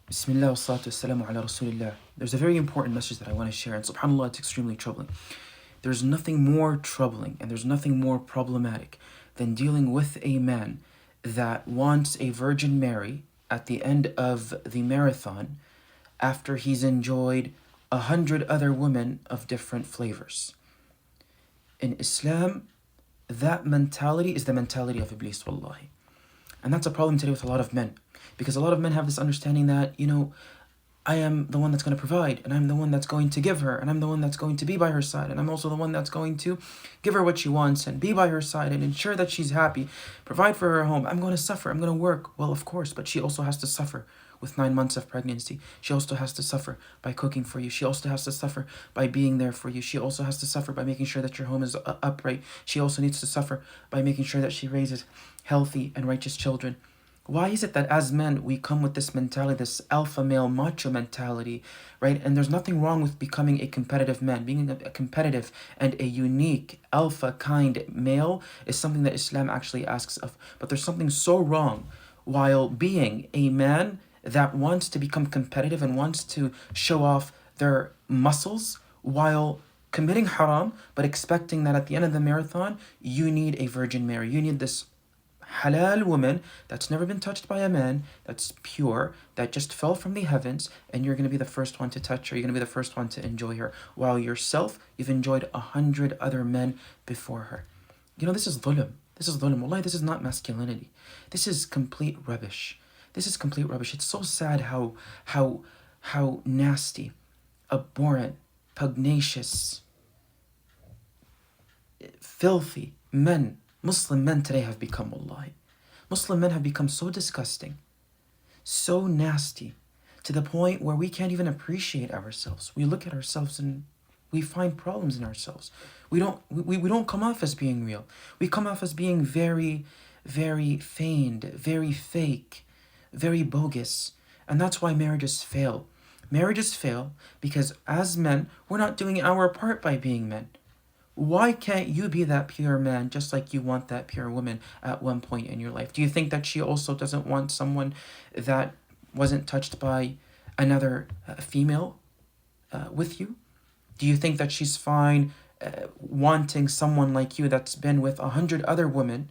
Bismillah wa salatu wassalamu ala Rasulillah. There's a very important message that I want to share, and subhanAllah, it's extremely troubling. There's nothing more troubling and there's nothing more problematic than dealing with a man that wants a Virgin Mary at the end of the marathon after he's enjoyed 100 other women of different flavors. In Islam, that mentality is the mentality of Iblis, wallahi. And that's a problem today with a lot of men. Because a lot of men have this understanding that, I am the one that's going to provide, and I'm the one that's going to give her, and I'm the one that's going to be by her side, and I'm also the one that's going to give her what she wants and be by her side and ensure that she's happy, provide for her home. I'm going to suffer, I'm going to work. Well, of course, but she also has to suffer with 9 months of pregnancy. She also has to suffer by cooking for you. She also has to suffer by being there for you. She also has to suffer by making sure that your home is upright. She also needs to suffer by making sure that she raises healthy and righteous children. Why is it that as men we come with this mentality, this alpha male macho mentality, right? And there's nothing wrong with becoming a competitive man. Being a competitive and a unique alpha kind male is something that Islam actually asks of. But there's something so wrong while being a man that wants to become competitive and wants to show off their muscles while committing haram, but expecting that at the end of the marathon, you need a Virgin Mary. You need this halal woman that's never been touched by a man, that's pure, that just fell from the heavens, and you're going to be the first one to touch her. You're going to be the first one to enjoy her, while yourself, you've enjoyed 100 other men before her. This is dhulm. This is dhulm. Wallahi, this is not masculinity. This is complete rubbish. This is complete rubbish. It's so sad how nasty, abhorrent, pugnacious, filthy men, Muslim men today have become, wallahi. Muslim men have become so disgusting, so nasty, to the point where we can't even appreciate ourselves. We look at ourselves and we find problems in ourselves. We don't come off as being real. We come off as being very, very feigned, very fake, very bogus. And that's why marriages fail. Marriages fail because as men, we're not doing our part by being men. Why can't you be that pure man just like you want that pure woman at one point in your life? Do you think that she also doesn't want someone that wasn't touched by another female with you? Do you think that she's fine wanting someone like you that's been with 100 other women?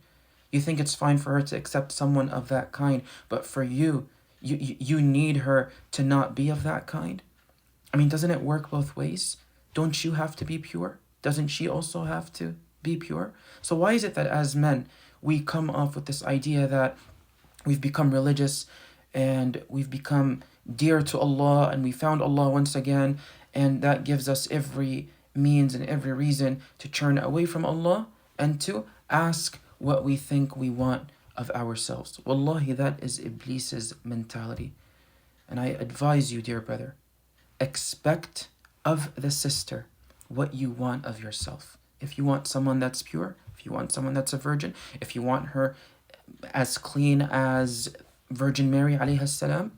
You think it's fine for her to accept someone of that kind, but for you need her to not be of that kind? I mean, doesn't it work both ways? Don't you have to be pure? Doesn't she also have to be pure? So why is it that as men, we come off with this idea that we've become religious and we've become dear to Allah and we found Allah once again, and that gives us every means and every reason to turn away from Allah and to ask what we think we want of ourselves? Wallahi, that is Iblis's mentality. And I advise you, dear brother, expect of the sister what you want of yourself. If you want someone that's pure, if you want someone that's a virgin, if you want her as clean as Virgin Mary alayhi salam,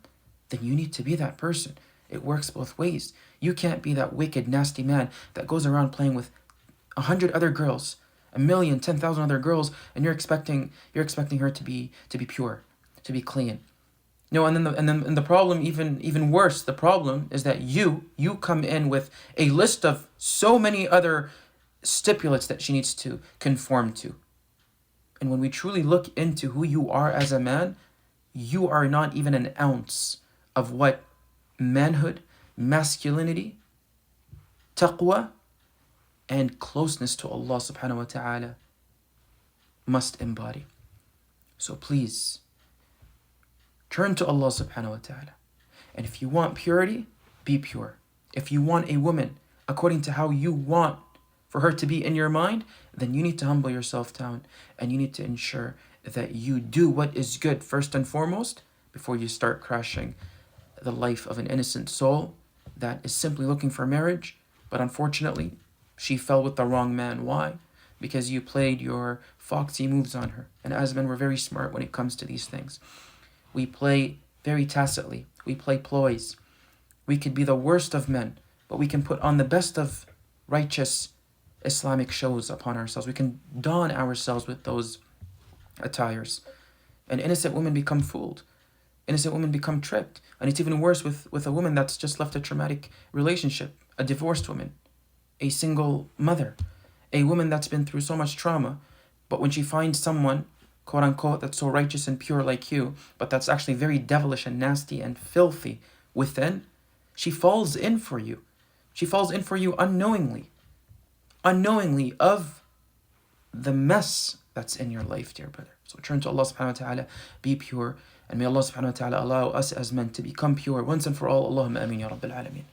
then you need to be that person. It works both ways. You can't be that wicked, nasty man that goes around playing with 100 other girls, 1,000,000, 10,000 other girls, and you're expecting her to be pure, to be clean. No, and then the problem, even worse, the problem is that you come in with a list of so many other stipulates that she needs to conform to. And when we truly look into who you are as a man, you are not even an ounce of what manhood, masculinity, taqwa, and closeness to Allah subhanahu wa ta'ala must embody. So please, turn to Allah subhanahu wa ta'ala. And if you want purity, be pure. If you want a woman according to how you want for her to be in your mind, then you need to humble yourself down and you need to ensure that you do what is good first and foremost before you start crashing the life of an innocent soul that is simply looking for marriage, but unfortunately, she fell with the wrong man. Why? Because you played your foxy moves on her. And as men, we're very smart when it comes to these things. We play very tacitly. We play ploys. We could be the worst of men, but we can put on the best of righteous Islamic shows upon ourselves. We can don ourselves with those attires. And innocent women become fooled. Innocent women become tricked. And it's even worse with a woman that's just left a traumatic relationship, a divorced woman, a single mother, a woman that's been through so much trauma, but when she finds someone, quote unquote, that's so righteous and pure like you, but that's actually very devilish and nasty and filthy within, she falls in for you. She falls in for you unknowingly of the mess that's in your life, dear brother. So turn to Allah subhanahu wa ta'ala, be pure, and may Allah subhanahu wa ta'ala allow us as men to become pure once and for all. Allahumma ameen ya rabbil alameen.